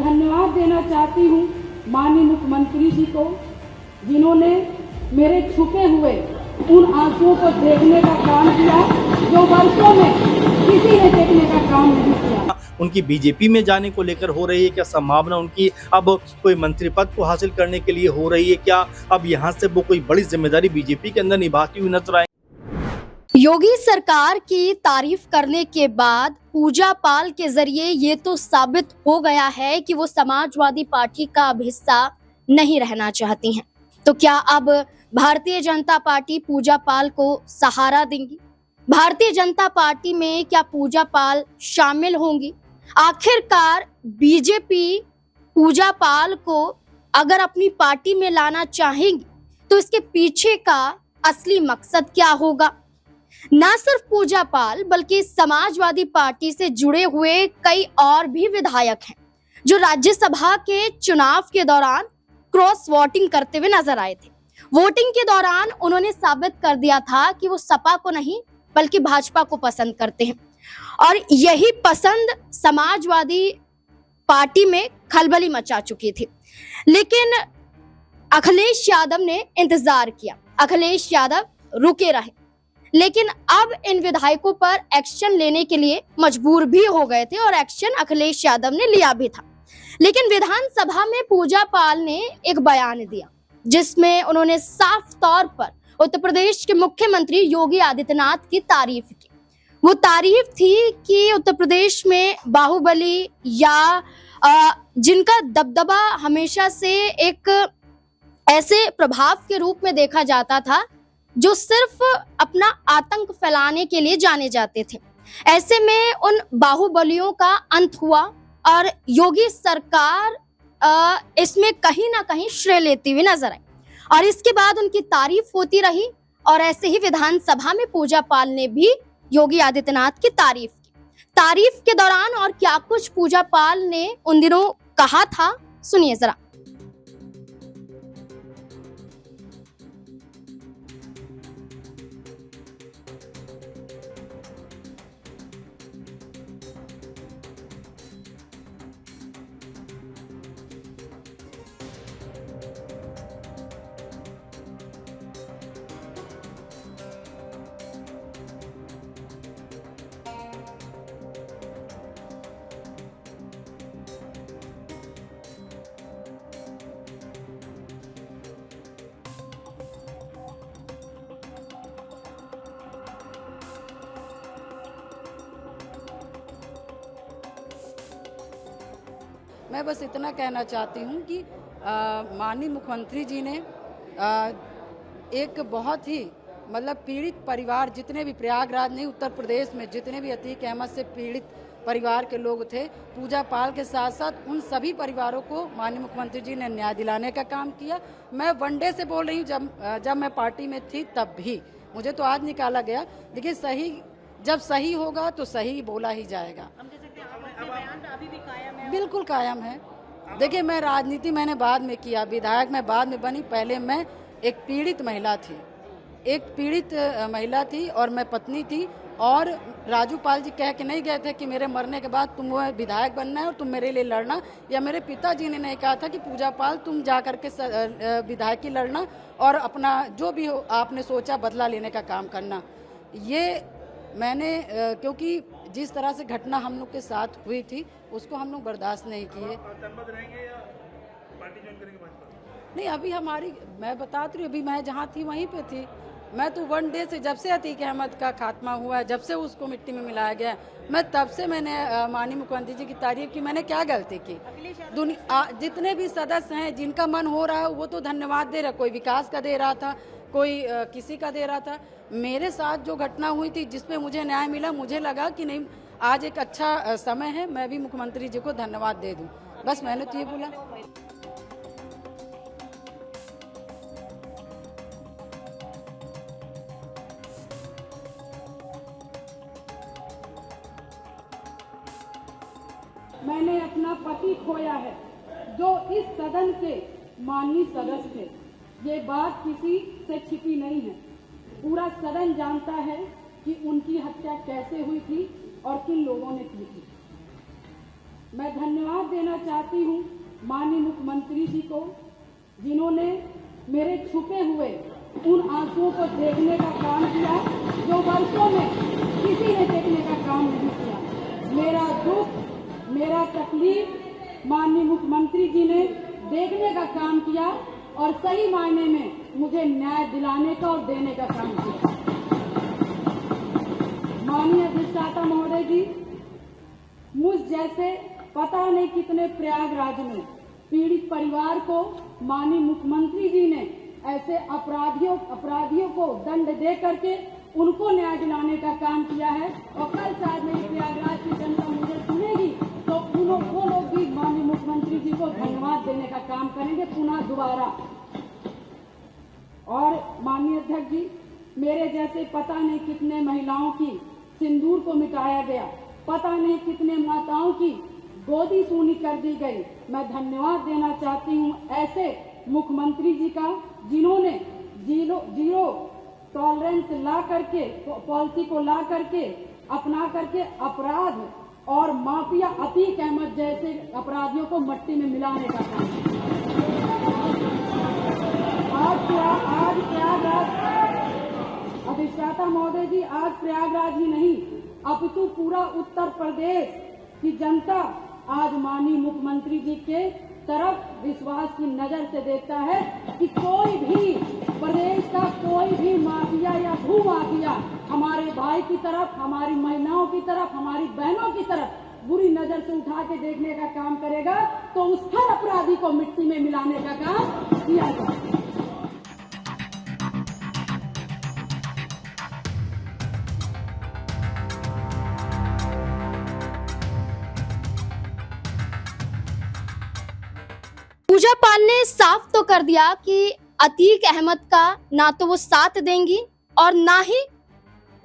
धन्यवाद देना चाहती हूँ माननीय मुख्यमंत्री जी को, जिन्होंने मेरे छुपे हुए उन आंसुओं को देखने का काम किया जो वर्षों में किसी ने देखने का काम नहीं किया। उनकी बीजेपी में जाने को लेकर हो रही है क्या संभावना, उनकी अब कोई मंत्री पद को हासिल करने के लिए हो रही है क्या, अब यहाँ से वो कोई बड़ी जिम्मेदारी बीजेपी के अंदर निभाती हुई नजर आए? योगी सरकार की तारीफ करने के बाद पूजा पाल के जरिए ये तो साबित हो गया है कि वो समाजवादी पार्टी का अब हिस्सा नहीं रहना चाहती हैं। तो क्या अब भारतीय जनता पार्टी पूजा पाल को सहारा देंगी? भारतीय जनता पार्टी में क्या पूजा पाल शामिल होंगी? आखिरकार बीजेपी पूजा पाल को अगर अपनी पार्टी में लाना चाहेंगी तो इसके पीछे का असली मकसद क्या होगा? न सिर्फ पूजा पाल बल्कि समाजवादी पार्टी से जुड़े हुए कई और भी विधायक हैं जो राज्यसभा के चुनाव के दौरान क्रॉस वोटिंग करते हुए नजर आए थे। वोटिंग के दौरान उन्होंने साबित कर दिया था कि वो सपा को नहीं बल्कि भाजपा को पसंद करते हैं और यही पसंद समाजवादी पार्टी में खलबली मचा चुकी थी। लेकिन अखिलेश यादव ने इंतजार किया, अखिलेश यादव रुके रहे, लेकिन अब इन विधायकों पर एक्शन लेने के लिए मजबूर भी हो गए थे और एक्शन अखिलेश यादव ने लिया भी था। लेकिन विधानसभा में पूजा पाल ने एक बयान दिया जिसमें उन्होंने साफ तौर पर उत्तर प्रदेश के मुख्यमंत्री योगी आदित्यनाथ की तारीफ की। वो तारीफ थी कि उत्तर प्रदेश में बाहुबली या जिनका दबदबा हमेशा से एक ऐसे प्रभाव के रूप में देखा जाता था जो सिर्फ अपना आतंक फैलाने के लिए जाने जाते थे, ऐसे में उन बाहुबलियों का अंत हुआ और योगी सरकार इसमें कहीं ना कहीं श्रेय लेती हुई नजर आई और इसके बाद उनकी तारीफ होती रही और ऐसे ही विधानसभा में पूजा पाल ने भी योगी आदित्यनाथ की तारीफ की। तारीफ के दौरान और क्या कुछ पूजा पाल ने उन दिनों कहा था, सुनिए जरा। मैं बस इतना कहना चाहती हूँ कि माननीय मुख्यमंत्री जी ने एक बहुत ही मतलब पीड़ित परिवार, जितने भी प्रयागराज नहीं उत्तर प्रदेश में जितने भी अतीक अहमद से पीड़ित परिवार के लोग थे, पूजा पाल के साथ साथ उन सभी परिवारों को माननीय मुख्यमंत्री जी ने न्याय दिलाने का काम किया। मैं वनडे से बोल रही हूँ, जब मैं पार्टी में थी तब भी मुझे तो आज निकाला गया। देखिए सही जब सही होगा तो सही बोला ही जाएगा। बिल्कुल कायम है। देखिए मैं राजनीति मैंने बाद में किया, विधायक मैं बाद में बनी, पहले मैं एक पीड़ित महिला थी और मैं पत्नी थी और राजू पाल जी कह के नहीं गए थे कि मेरे मरने के बाद तुम विधायक बनना है और तुम मेरे लिए लड़ना, या मेरे पिताजी ने नहीं कहा था कि पूजा पाल तुम जा करके विधायक की लड़ना और अपना जो भी हो आपने सोचा बदला लेने का काम करना। ये मैंने क्योंकि जिस तरह से घटना हम लोग के साथ हुई थी उसको हम लोग बर्दाश्त नहीं किए। नहीं अभी हमारी मैं बताती हूँ, अभी मैं जहाँ थी वहीं पे थी। मैं तो वन डे से जब से अतीक अहमद का खात्मा हुआ है, जब से उसको मिट्टी में मिलाया गया, मैं तब से मैंने माननीय मुख्यमंत्री जी की तारीफ की। मैंने क्या गलती की? जितने भी सदस्य हैं जिनका मन हो रहा है वो तो धन्यवाद दे रहा, कोई विकास का दे रहा था, कोई किसी का दे रहा था। मेरे साथ जो घटना हुई थी जिसपे मुझे न्याय मिला, मुझे लगा कि नहीं आज एक अच्छा समय है, मैं भी मुख्यमंत्री जी को धन्यवाद दे दूं। बस मैंने तो ये बोला। मैंने अपना पति खोया है जो इस सदन के माननीय सदस्य थे। ये बात किसी से छिपी नहीं है, पूरा सदन जानता है कि उनकी हत्या कैसे हुई थी और किन लोगों ने की थी। मैं धन्यवाद देना चाहती हूँ मुख्यमंत्री जी को, जिन्होंने मेरे छुपे हुए उन आंसुओं को देखने का काम किया जो वर्षों में किसी ने देखने का काम नहीं किया। मेरा दुख, मेरा तकलीफ माननीय मुख्यमंत्री जी ने देखने का काम किया और सही मायने में मुझे न्याय दिलाने का और देने का काम किया। माननीय अधिष्ठाता महोदय जी, मुझ जैसे पता नहीं कितने प्रयागराज में पीड़ित परिवार को माननीय मुख्यमंत्री जी ने ऐसे अपराधियों को दंड दे करके उनको न्याय दिलाने का काम किया है। और कल शायद मेरी प्रयागराज की जनता मुझे सुनेगी तो वो लोग भी माननीय मुख्यमंत्री जी को धन्यवाद देने का काम करेंगे पुनः दोबारा। और माननीय अध्यक्ष जी, मेरे जैसे पता नहीं कितने महिलाओं की सिंदूर को मिटाया गया, पता नहीं कितने माताओं की गोदी सूनी कर दी गई। मैं धन्यवाद देना चाहती हूँ ऐसे मुख्यमंत्री जी का, जिन्होंने जीरो टॉलरेंस ला करके पॉलिसी को ला करके अपना करके अपराध और माफिया अतीक अहमद जैसे अपराधियों को मट्टी में मिलाने का काम। आज प्रयागराज अधिष्ठाता महोदय जी, आज प्रयागराज ही नहीं अपितु पूरा उत्तर प्रदेश की जनता आज माननीय मुख्यमंत्री जी के तरफ विश्वास की नजर से देखता है कि कोई भी प्रदेश का कोई भी माफिया या भू माफिया हमारे भाई की तरफ, हमारी महिलाओं की तरफ, हमारी बहनों की तरफ बुरी नजर से उठा के देखने का काम करेगा तो उस हर अपराधी को मिट्टी में मिलाने का काम किया जाए। पूजा पाल ने साफ तो कर दिया कि अतीक अहमद का ना तो वो साथ देंगी और ना ही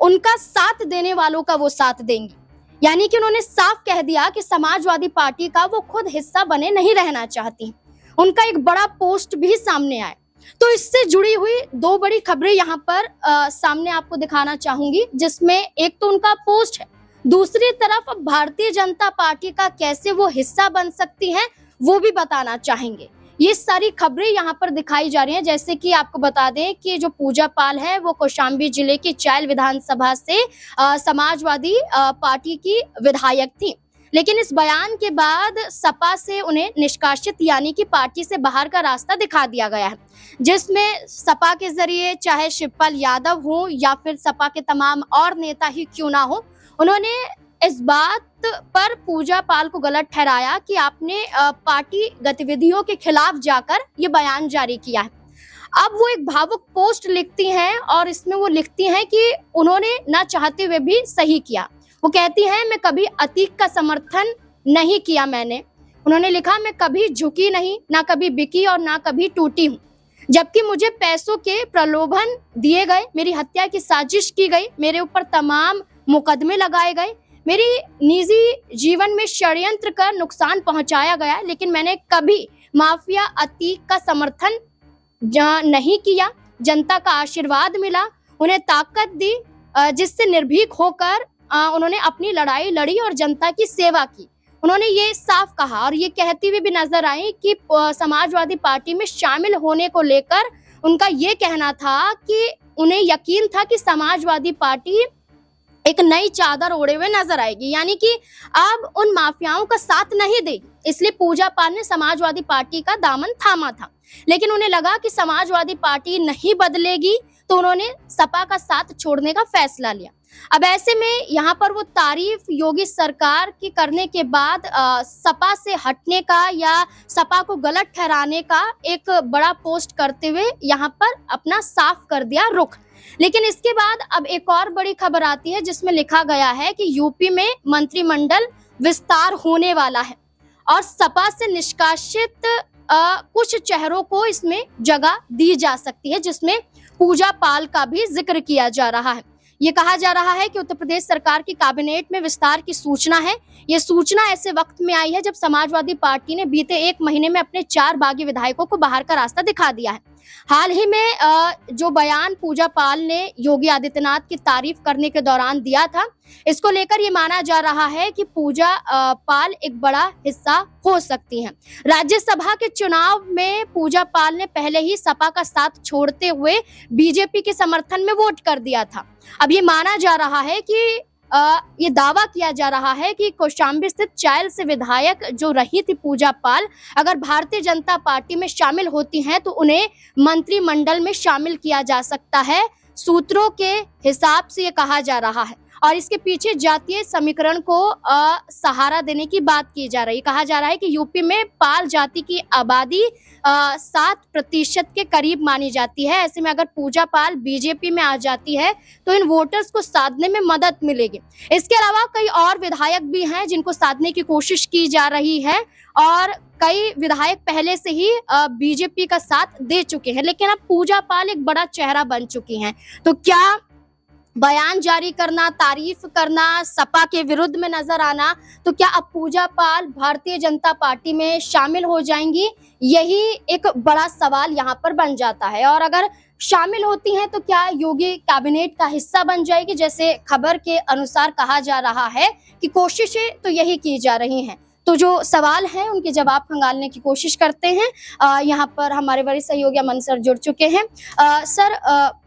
उनका साथ देने वालों का वो साथ देंगी। यानी कि उन्होंने साफ कह दिया कि समाजवादी पार्टी का वो खुद हिस्सा बने नहीं रहना चाहती। उनका एक बड़ा पोस्ट भी सामने आया। तो इससे जुड़ी हुई दो बड़ी खबरें यहाँ पर सामने आपको दिखाना चाहूंगी, जिसमें एक तो उनका पोस्ट है, दूसरी तरफ भारतीय जनता पार्टी का कैसे वो हिस्सा बन सकती हैं वो भी बताना चाहेंगे। ये सारी खबरें यहाँ पर दिखाई जा रही हैं। जैसे कि आपको बता दें कि जो पूजा पाल है वो कौशाम्बी जिले की चायल विधानसभा से समाजवादी पार्टी की विधायक थी, लेकिन इस बयान के बाद सपा से उन्हें निष्कासित यानी कि पार्टी से बाहर का रास्ता दिखा दिया गया है, जिसमें सपा के जरिए चाहे शिवपाल यादव हो या फिर सपा के तमाम और नेता ही क्यों ना हो, उन्होंने इस बात पर पूजा पाल को गलत ठहराया कि आपने पार्टी गतिविधियों के खिलाफ जाकर ये बयान जारी किया है। अब वो एक भावुक पोस्ट लिखती हैं और इसमें वो लिखती हैं कि उन्होंने ना चाहते हुए भी सही किया। वो कहती हैं, मैं कभी अतीक का समर्थन नहीं किया। उन्होंने लिखा, मैं कभी झुकी नहीं, ना कभी बिकी और ना कभी टूटी हूँ। जबकि मुझे पैसों के प्रलोभन दिए गए, मेरी हत्या की साजिश की गई, मेरे ऊपर तमाम मुकदमे लगाए गए, मेरी निजी जीवन में षड्यंत्र कर नुकसान पहुंचाया गया, लेकिन मैंने कभी माफिया अतीक का समर्थन नहीं किया। जनता का आशीर्वाद मिला, उन्हें ताकत दी, जिससे निर्भीक होकर उन्होंने अपनी लड़ाई लड़ी और जनता की सेवा की। उन्होंने ये साफ कहा और ये कहती हुई भी नजर आई कि समाजवादी पार्टी में शामिल होने को लेकर उनका ये कहना था कि उन्हें यकीन था कि समाजवादी पार्टी एक नई चादर ओढ़े हुए नजर आएगी, यानी कि अब उन माफियाओं का साथ नहीं देगी। इसलिए पूजा पाल ने समाजवादी पार्टी का दामन थामा था, लेकिन उन्हें लगा कि समाजवादी पार्टी नहीं बदलेगी तो उन्होंने सपा का साथ छोड़ने का फैसला लिया। अब ऐसे में यहाँ पर वो तारीफ योगी सरकार की करने के बाद सपा से हटने का या सपा को गलत ठहराने का एक बड़ा पोस्ट करते हुए यहाँ पर अपना साफ कर दिया रुख। लेकिन इसके बाद अब एक और बड़ी खबर आती है जिसमें लिखा गया है कि यूपी में मंत्रिमंडल विस्तार होने वाला है और सपा से निष्कासित कुछ चेहरों को इसमें जगह दी जा सकती है, जिसमें पूजा पाल का भी जिक्र किया जा रहा है। ये कहा जा रहा है कि उत्तर प्रदेश सरकार की कैबिनेट में विस्तार की सूचना है। ये सूचना ऐसे वक्त में आई है जब समाजवादी पार्टी ने बीते 1 महीने में अपने 4 बागी विधायकों को बाहर का रास्ता दिखा दिया है। हाल ही में जो बयान पूजा पाल ने योगी आदित्यनाथ की तारीफ करने के दौरान दिया था, इसको लेकर ये माना जा रहा है कि पूजा पाल एक बड़ा हिस्सा हो सकती हैं। राज्यसभा के चुनाव में पूजा पाल ने पहले ही सपा का साथ छोड़ते हुए बीजेपी के समर्थन में वोट कर दिया था। अब ये माना जा रहा है कि ये दावा किया जा रहा है कि कौशाम्बी स्थित चायल से विधायक जो रही थी पूजा पाल, अगर भारतीय जनता पार्टी में शामिल होती हैं तो उन्हें मंत्रिमंडल में शामिल किया जा सकता है। सूत्रों के हिसाब से ये कहा जा रहा है और इसके पीछे जातीय समीकरण को सहारा देने की बात की जा रही है। कहा जा रहा है कि यूपी में पाल जाति की आबादी 7% के करीब मानी जाती है। ऐसे में अगर पूजा पाल बीजेपी में आ जाती है तो इन वोटर्स को साधने में मदद मिलेगी। इसके अलावा कई और विधायक भी हैं जिनको साधने की कोशिश की जा रही है और कई विधायक पहले से ही बीजेपी का साथ दे चुके हैं, लेकिन अब पूजा पाल एक बड़ा चेहरा बन चुकी हैं। तो क्या बयान जारी करना, तारीफ करना, सपा के विरुद्ध में नजर आना, तो क्या अब पूजा पाल भारतीय जनता पार्टी में शामिल हो जाएंगी? यही एक बड़ा सवाल यहाँ पर बन जाता है। और अगर शामिल होती हैं तो क्या योगी कैबिनेट का हिस्सा बन जाएगी? जैसे खबर के अनुसार कहा जा रहा है कि कोशिशें तो यही की जा रही हैं। तो जो सवाल हैं उनके जवाब खंगालने की कोशिश करते हैं। यहाँ पर हमारे वरिष्ठ सहयोगी अमन सर जुड़ चुके हैं। सर,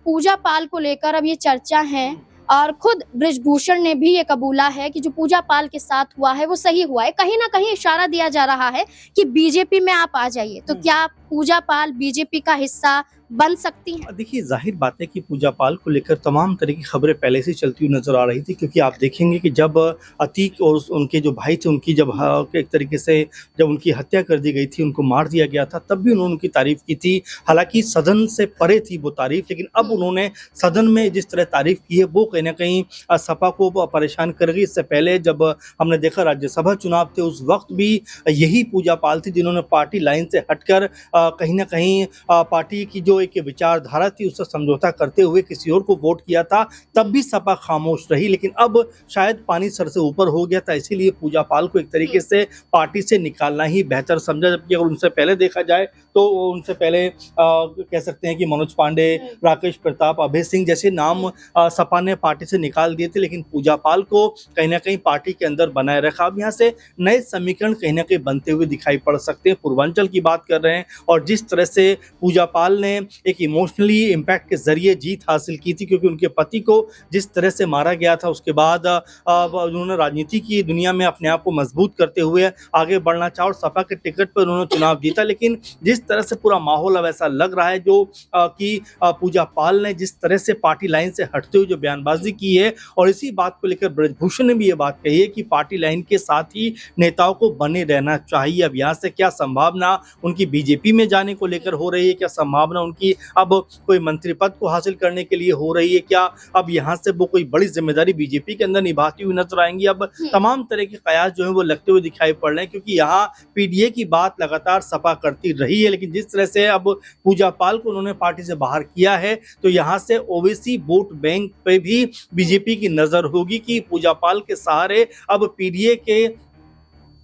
पूजा पाल को लेकर अब ये चर्चा है और खुद बृजभूषण ने भी ये कबूला है कि जो पूजा पाल के साथ हुआ है वो सही हुआ है। कहीं ना कहीं इशारा दिया जा रहा है कि बीजेपी में आप आ जाइए। तो क्या पूजा पाल बीजेपी का हिस्सा बन सकती है? देखिए, जाहिर बात है कि पूजा पाल को लेकर तमाम तरह की खबरें पहले से चलती हुई नजर आ रही थी, क्योंकि आप देखेंगे कि जब अतीक और उनके जो भाई थे उनकी जब एक तरीके से जब उनकी हत्या कर दी गई थी, उनको मार दिया गया था, तब भी उन्होंने उनकी तारीफ की थी। हालांकि सदन से परे थी वो तारीफ, लेकिन अब उन्होंने सदन में जिस तरह तारीफ की है वो कहीं ना कहीं सपा को परेशान कर गई। इससे पहले जब हमने देखा राज्यसभा चुनाव थे, उस वक्त भी यही पूजा पाल थी जिन्होंने पार्टी लाइन से हटकर कहीं ना कहीं पार्टी की जो एक विचारधारा थी उससे समझौता करते हुए किसी और को वोट किया था। तब भी सपा खामोश रही, लेकिन अब शायद पानी सर से ऊपर हो गया था, इसीलिए पूजा पाल को एक तरीके से पार्टी से निकालना ही बेहतर समझा। जबकि अगर उनसे पहले देखा जाए तो उनसे पहले कह सकते हैं कि मनोज पांडे, राकेश प्रताप, अभय सिंह जैसे नाम सपा ने पार्टी से निकाल दिए थे, लेकिन पूजा पाल को कहीं ना कहीं पार्टी के अंदर बनाए रखा। अब यहाँ से नए समीकरण कहीं ना कहीं बनते हुए दिखाई पड़ सकते हैं। पूर्वांचल की बात कर रहे हैं और जिस तरह से पूजा पाल ने एक इमोशनली इम्पैक्ट के जरिए जीत हासिल की थी, क्योंकि उनके पति को जिस तरह से मारा गया था, उसके बाद उन्होंने राजनीति की दुनिया में अपने आप को मजबूत करते हुए आगे बढ़ना चाहा और सपा के टिकट पर उन्होंने चुनाव जीता। लेकिन जिस तरह से पूरा माहौल अब ऐसा लग रहा है जो कि पूजा पाल ने जिस तरह से पार्टी लाइन से हटते हुए जो बयानबाजी की है, और इसी बात को लेकर बृजभूषण ने भी ये बात कही है कि पार्टी लाइन के साथ ही नेताओं को बने रहना चाहिए। अब यहाँ से क्या संभावना उनकी बीजेपी में जाने को लेकर हो रही है, क्या संभावना उनकी अब कोई मंत्री पद को हासिल करने के लिए हो रही है, क्या अब यहाँ से वो कोई बड़ी जिम्मेदारी बीजेपी के अंदर निभाती हुई नजर आएंगी? अब तमाम तरह के कयास जो है वो लगते हुए दिखाई पड़ रहे हैं, क्योंकि यहाँ पीडीए की बात लगातार सपा करती रही है, लेकिन जिस तरह से अब पूजा पाल को उन्होंने पार्टी से बाहर किया है तो यहाँ से ओवैसी वोट बैंक पे भी बीजेपी की नजर होगी कि पूजा पाल के सहारे अब पीडीए के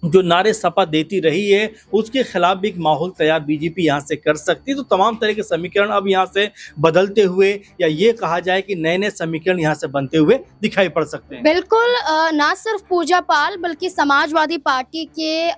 जो नारे सपा देती रही है उसके खिलाफ भी एक माहौल तैयार बीजेपी यहाँ से कर सकती है। तो तमाम तरह के समीकरण अब यहाँ से बदलते हुए, या ये कहा जाए कि नए नए समीकरण यहाँ से बनते हुए दिखाई पड़ सकते हैं। बिल्कुल, ना सिर्फ पूजा पाल बल्कि समाजवादी पार्टी के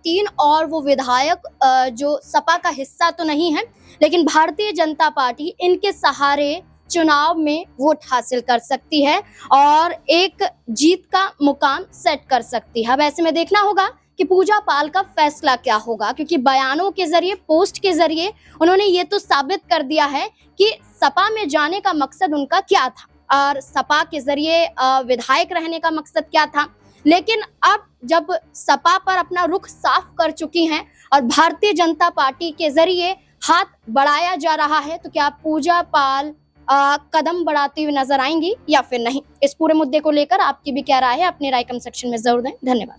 3 और वो विधायक जो सपा का हिस्सा तो नहीं है, लेकिन भारतीय जनता पार्टी इनके सहारे चुनाव में वोट हासिल कर सकती है और एक जीत का मुकाम सेट कर सकती है। अब ऐसे में देखना होगा कि पूजा पाल का फैसला क्या होगा, क्योंकि बयानों के जरिए, पोस्ट के जरिए उन्होंने ये तो साबित कर दिया है कि सपा में जाने का मकसद उनका क्या था और सपा के जरिए विधायक रहने का मकसद क्या था। लेकिन अब जब सपा पर अपना रुख साफ कर चुकी हैं और भारतीय जनता पार्टी के जरिए हाथ बढ़ाया जा रहा है, तो क्या पूजा पाल कदम बढ़ाती हुई नजर आएंगी या फिर नहीं? इस पूरे मुद्दे को लेकर आपकी भी क्या राय है? अपनी राय कमेंट सेक्शन में जरूर दें। धन्यवाद।